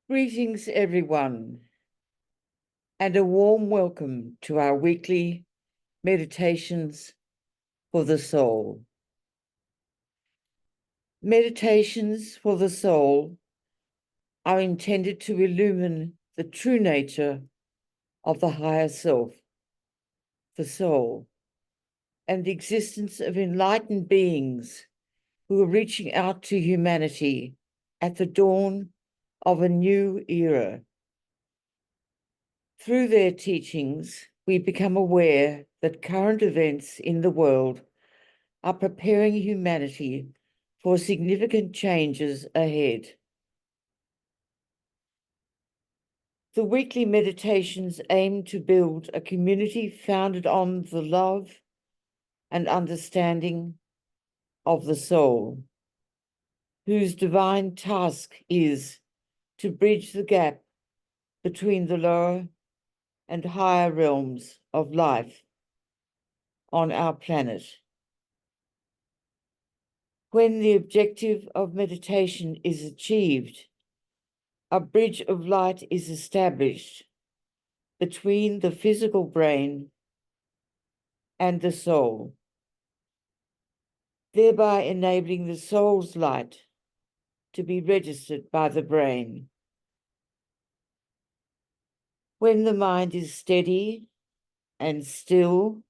Greetings, everyone, and a warm welcome to our weekly meditations for the soul. Meditations for the soul are intended to illumine the true nature of the higher self, the soul, and the existence of enlightened beings who are reaching out to humanity at the dawn of a new era. Through their teachings, we become aware that current events in the world are preparing humanity for significant changes ahead. The weekly meditations aim to build a community founded on the love and understanding of the soul, whose divine task is to bridge the gap between the lower and higher realms of life on our planet. When the objective of meditation is achieved, a bridge of light is established between the physical brain and the soul, thereby enabling the soul's light to be registered by the brain. When the mind is steady and still,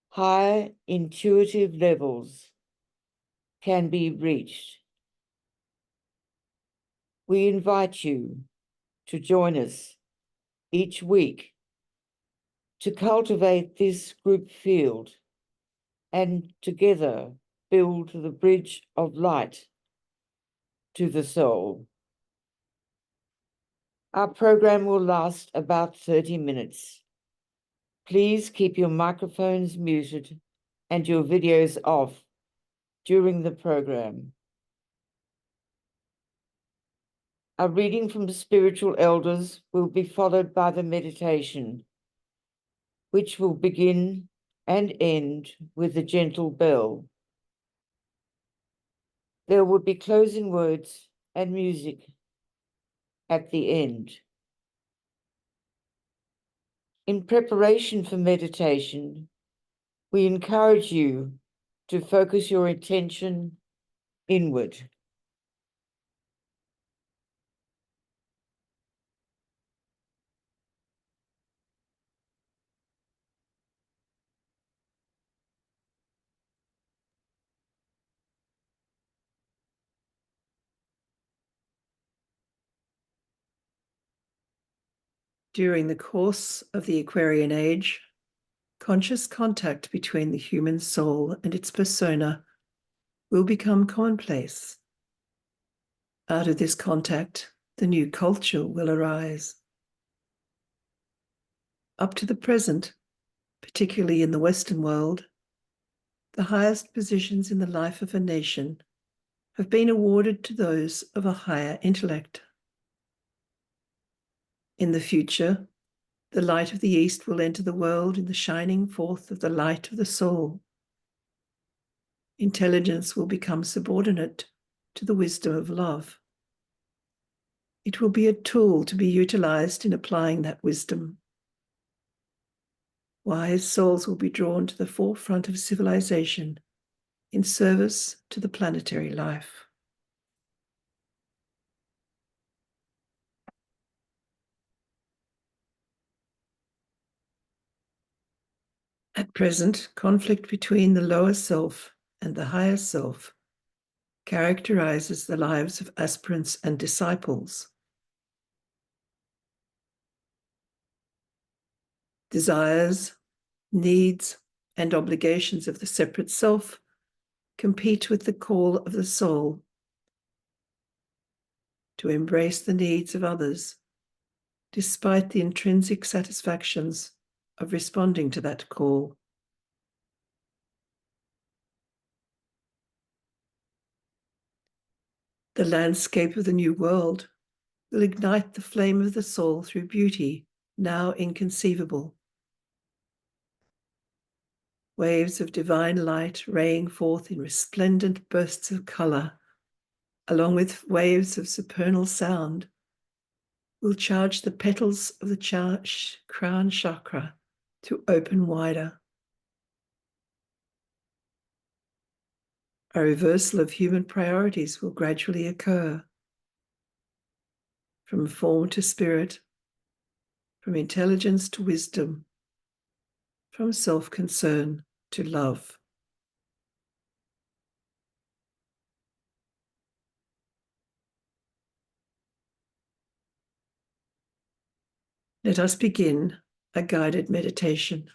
higher intuitive levels can be reached. We invite you to join us each week to cultivate this group field and together build the bridge of light to the soul. Our program will last about 30 minutes. Please keep your microphones muted and your videos off during the program. A reading from the spiritual elders will be followed by the meditation, which will begin and end with a gentle bell. There will be closing words and music at the end. In preparation for meditation, we encourage you to focus your attention inward. During the course of the Aquarian Age, conscious contact between the human soul and its persona will become commonplace. Out of this contact, the new culture will arise. Up to the present, particularly in the Western world, the highest positions in the life of a nation have been awarded to those of a higher intellect. In the future, the light of the East will enter the world in the shining forth of the light of the soul. Intelligence will become subordinate to the wisdom of love. It will be a tool to be utilized in applying that wisdom. Wise souls will be drawn to the forefront of civilization in service to the planetary life. At present, conflict between the lower self and the higher self characterizes the lives of aspirants and disciples. Desires, needs, and obligations of the separate self compete with the call of the soul to embrace the needs of others, despite the intrinsic satisfactions of responding to that call. The landscape of the new world will ignite the flame of the soul through beauty, now inconceivable. Waves of divine light raying forth in resplendent bursts of color, along with waves of supernal sound, will charge the petals of the crown chakra to open wider. A reversal of human priorities will gradually occur, from form to spirit, from intelligence to wisdom, from self-concern to love. Let us begin a guided meditation.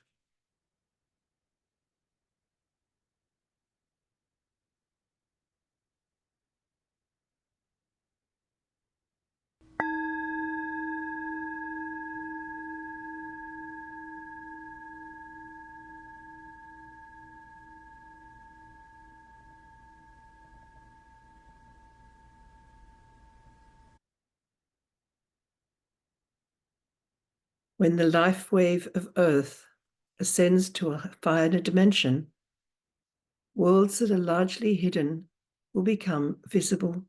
When the life wave of Earth ascends to a higher dimension, worlds that are largely hidden will become visible.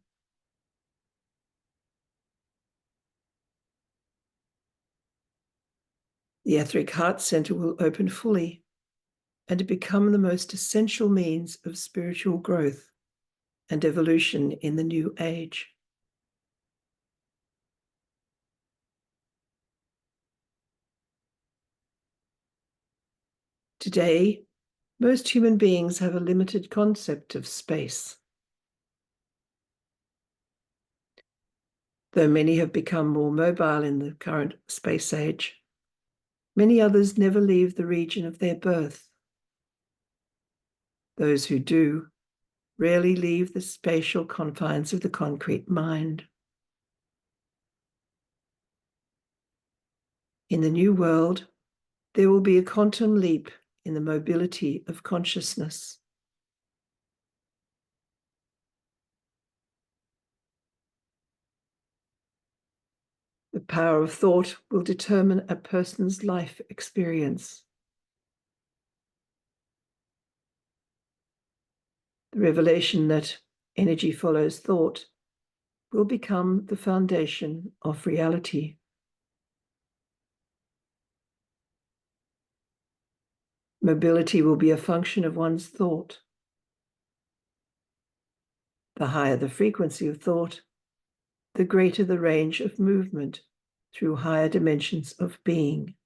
The etheric heart center will open fully and become the most essential means of spiritual growth and evolution in the new age. Today, most human beings have a limited concept of space. Though many have become more mobile in the current space age, many others never leave the region of their birth. Those who do rarely leave the spatial confines of the concrete mind. In the new world, there will be a quantum leap in the mobility of consciousness. The power of thought will determine a person's life experience. The revelation that energy follows thought will become the foundation of reality. Mobility will be a function of one's thought. The higher the frequency of thought, the greater the range of movement through higher dimensions of being.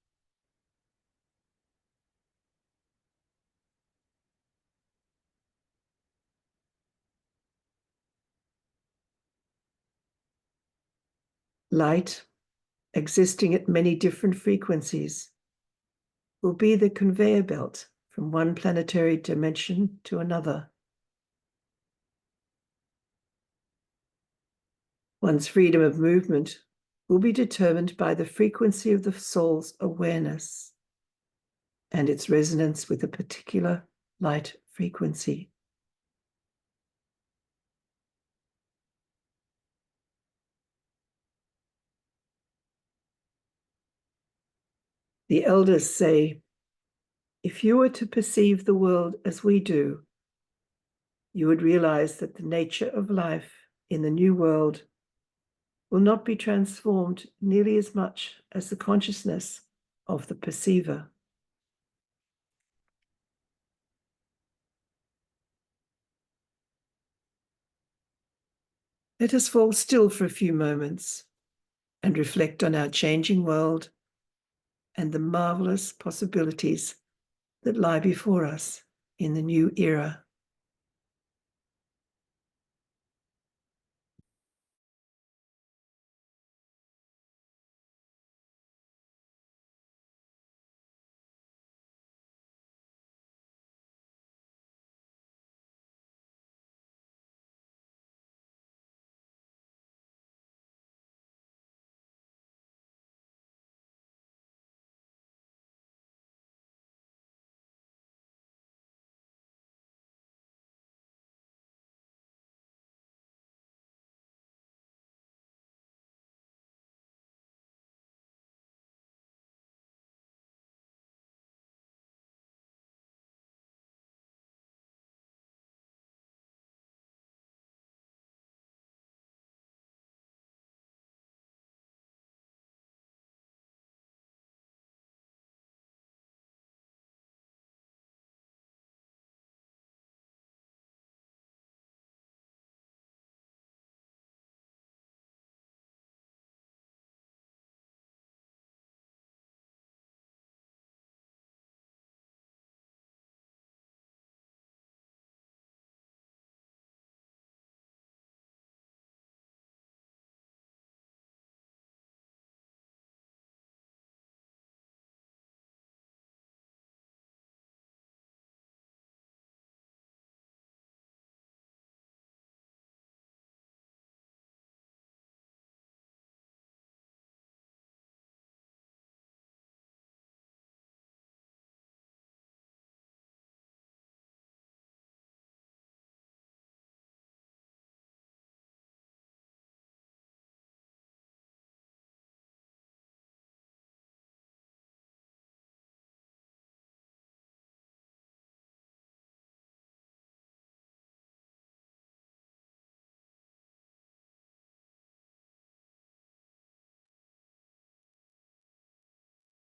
Light, existing at many different frequencies, will be the conveyor belt from one planetary dimension to another. One's freedom of movement will be determined by the frequency of the soul's awareness and its resonance with a particular light frequency. The elders say, if you were to perceive the world as we do, you would realize that the nature of life in the new world will not be transformed nearly as much as the consciousness of the perceiver. Let us fall still for a few moments and reflect on our changing world and the marvelous possibilities that lie before us in the new era.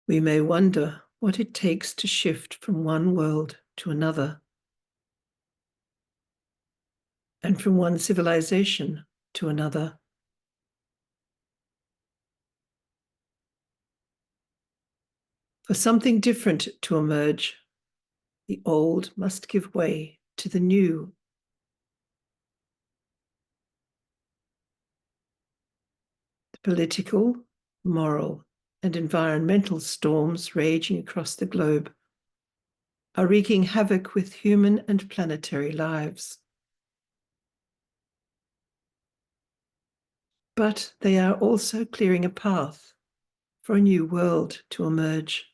We may wonder what it takes to shift from one world to another, and from one civilization to another. For something different to emerge, the old must give way to the new. The political, moral, and environmental storms raging across the globe are wreaking havoc with human and planetary lives. But they are also clearing a path for a new world to emerge.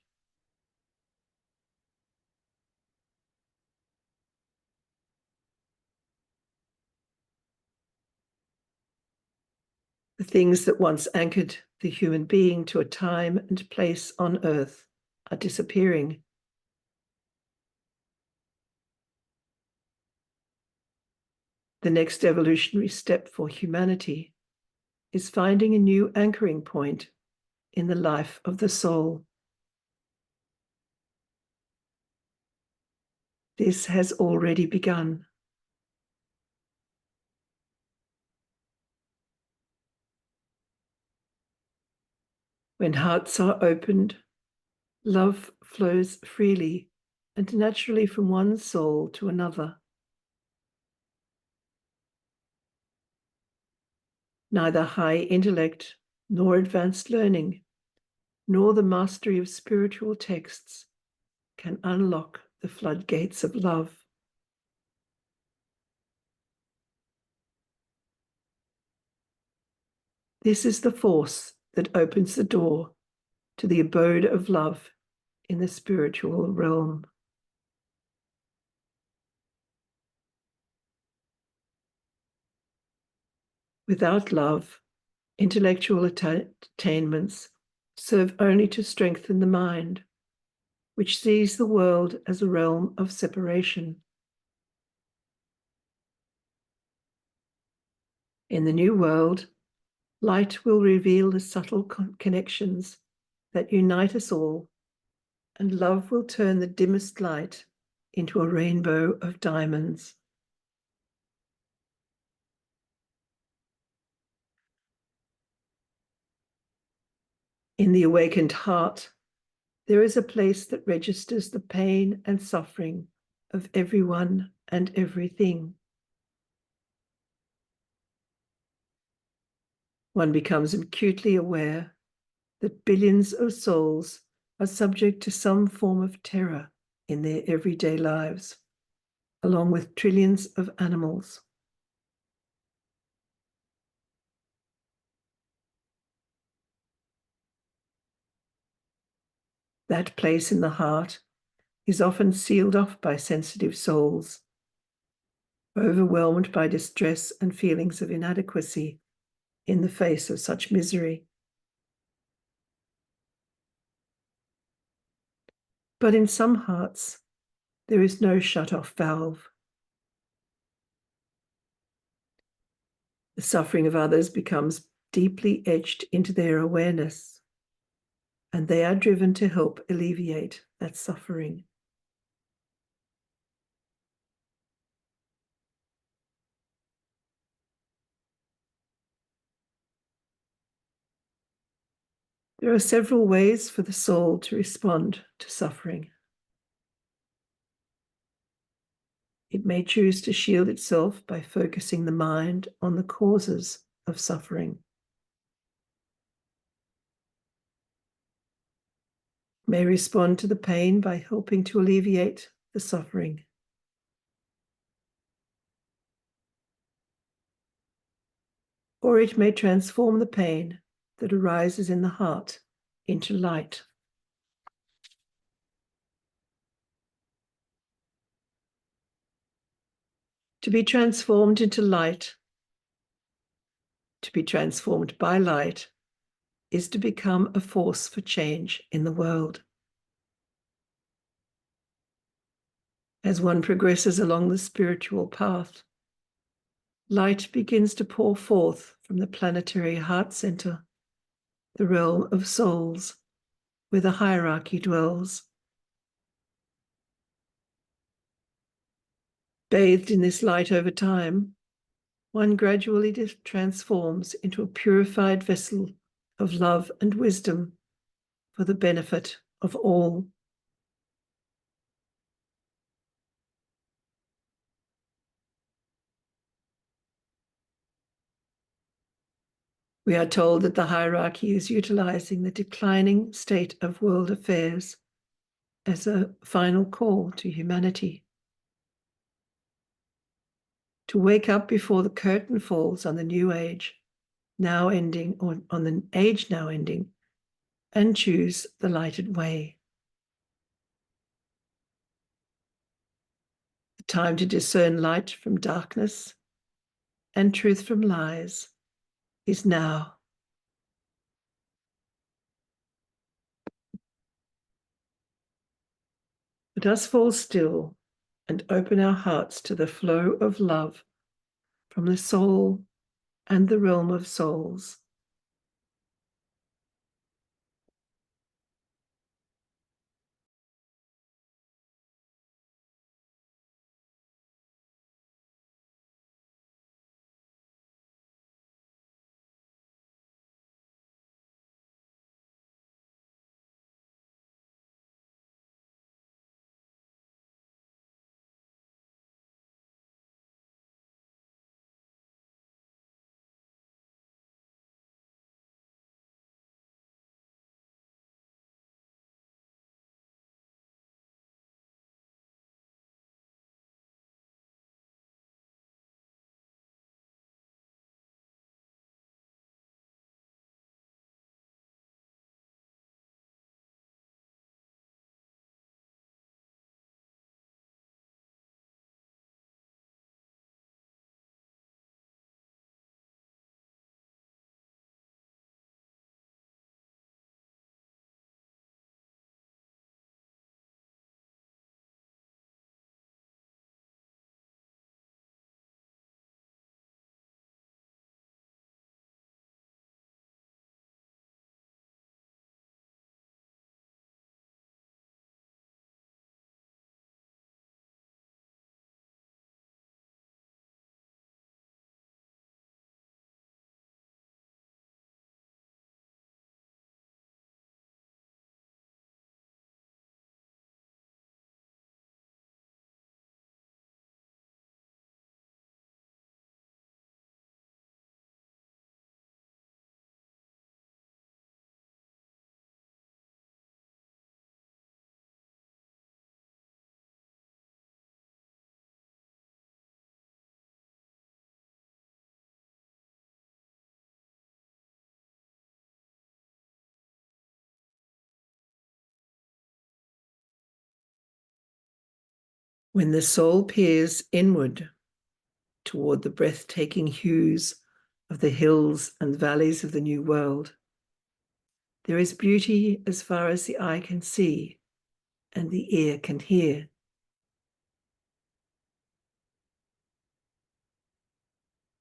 The things that once anchored the human being to a time and place on Earth are disappearing. The next evolutionary step for humanity is finding a new anchoring point in the life of the soul. This has already begun. When hearts are opened, love flows freely and naturally from one soul to another. Neither high intellect, nor advanced learning, nor the mastery of spiritual texts can unlock the floodgates of love. This is the force that opens the door to the abode of love in the spiritual realm. Without love, intellectual attainments serve only to strengthen the mind, which sees the world as a realm of separation. In the new world, light will reveal the subtle connections that unite us all, and love will turn the dimmest light into a rainbow of diamonds. In the awakened heart, there is a place that registers the pain and suffering of everyone and everything. One becomes acutely aware that billions of souls are subject to some form of terror in their everyday lives, along with trillions of animals. That place in the heart is often sealed off by sensitive souls, overwhelmed by distress and feelings of inadequacy in the face of such misery. But in some hearts, there is no shut-off valve. The suffering of others becomes deeply etched into their awareness, and they are driven to help alleviate that suffering. There are several ways for the soul to respond to suffering. It may choose to shield itself by focusing the mind on the causes of suffering. It may respond to the pain by helping to alleviate the suffering. Or it may transform the pain that arises in the heart into light. To be transformed into light, to be transformed by light, is to become a force for change in the world. As one progresses along the spiritual path, light begins to pour forth from the planetary heart center, the realm of souls, where the hierarchy dwells. Bathed in this light over time, one gradually transforms into a purified vessel of love and wisdom for the benefit of all. We are told that the hierarchy is utilizing the declining state of world affairs as a final call to humanity to wake up before the curtain falls on the new age now ending, or on the age now ending, and choose the lighted way. The time to discern light from darkness and truth from lies is now. Let us fall still and open our hearts to the flow of love from the soul and the realm of souls. When the soul peers inward toward the breathtaking hues of the hills and valleys of the New World, there is beauty as far as the eye can see and the ear can hear.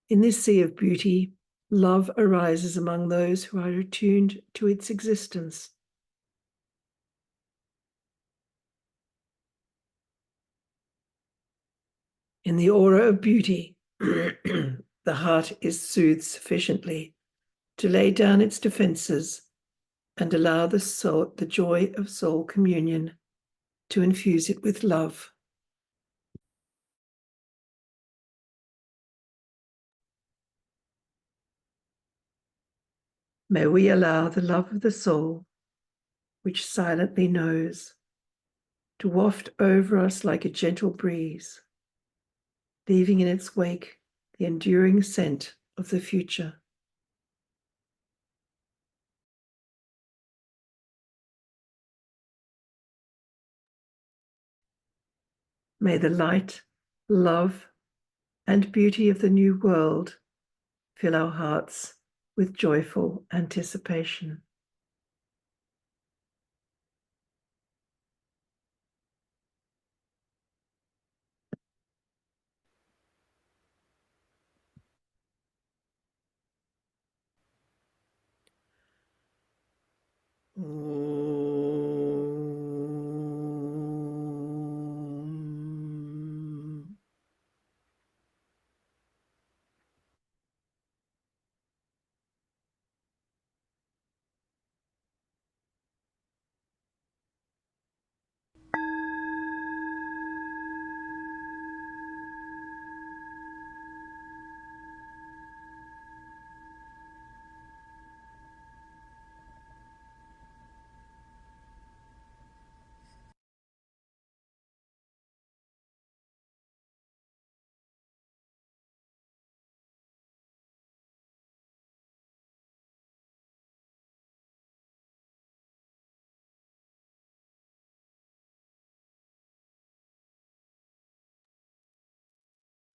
In this sea of beauty, love arises among those who are attuned to its existence. In the aura of beauty, the heart is soothed sufficiently to lay down its defenses and allow the joy of soul communion to infuse it with love. May we allow the love of the soul, which silently knows, to waft over us like a gentle breeze, leaving in its wake the enduring scent of the future. May the light, love, and beauty of the new world fill our hearts with joyful anticipation. Om.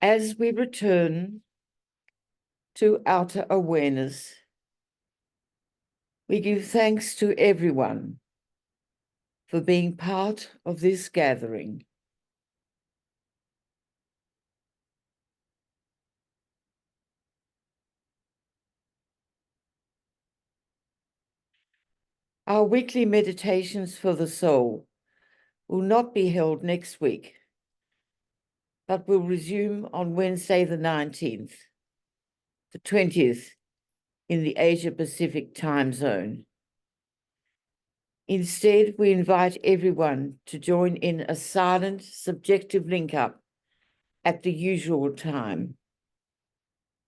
As we return to outer awareness, we give thanks to everyone for being part of this gathering. Our weekly meditations for the soul will not be held next week, but will resume on Wednesday the 19th, the 20th in the Asia Pacific time zone. Instead, we invite everyone to join in a silent, subjective link-up at the usual time.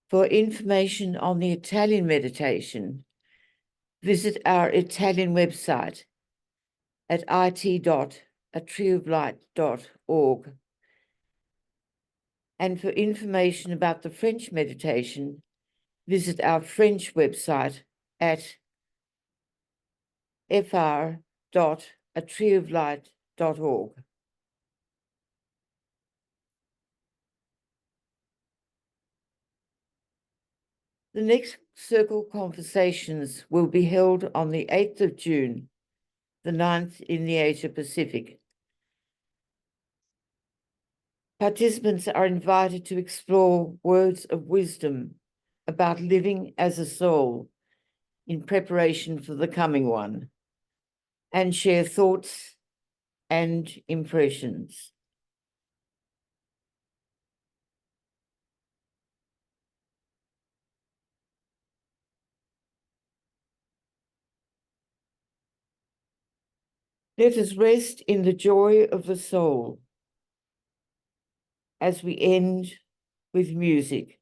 For information on the Italian meditation, visit our Italian website at it.atrieoflight.org. And for information about the French meditation, visit our French website at fr.atrieoflight.org. The next circle conversations will be held on the 8th of June, the 9th in the Asia Pacific. Participants are invited to explore words of wisdom about living as a soul in preparation for the coming one, and share thoughts and impressions. Let us rest in the joy of the soul as we end with music.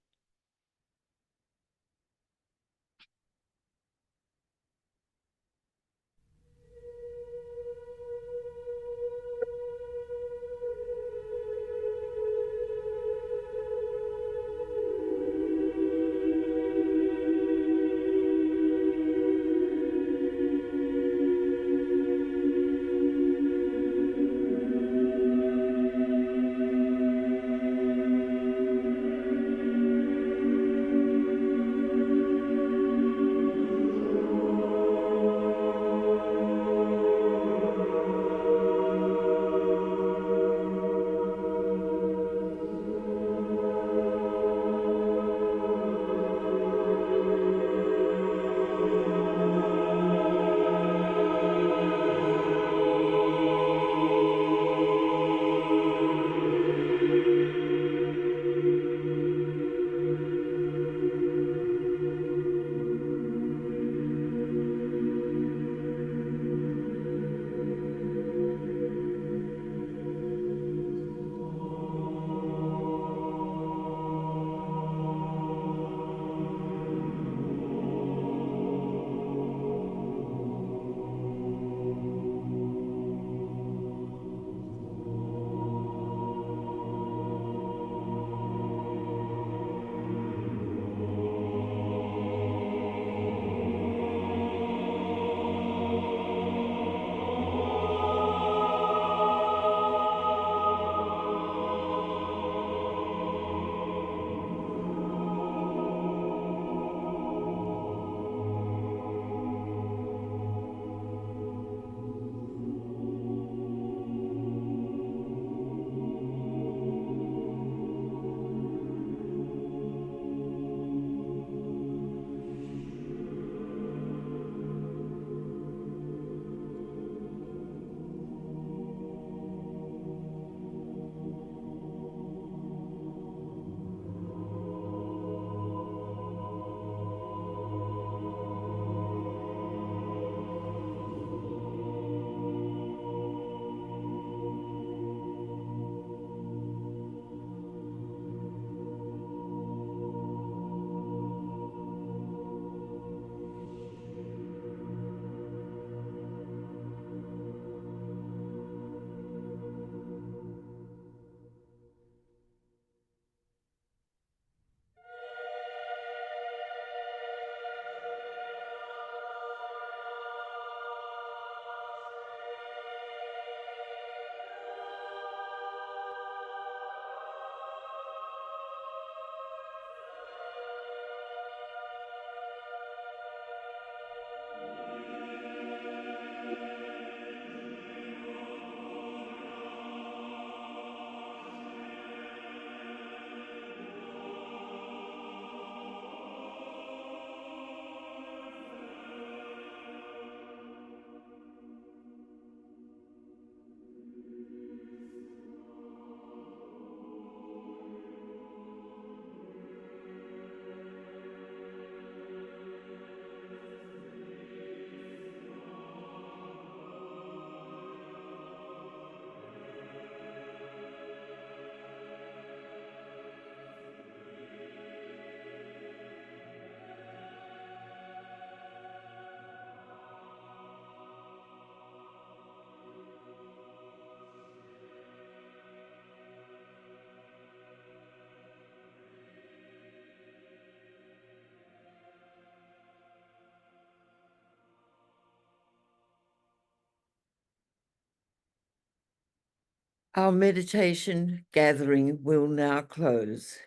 Our meditation gathering will now close.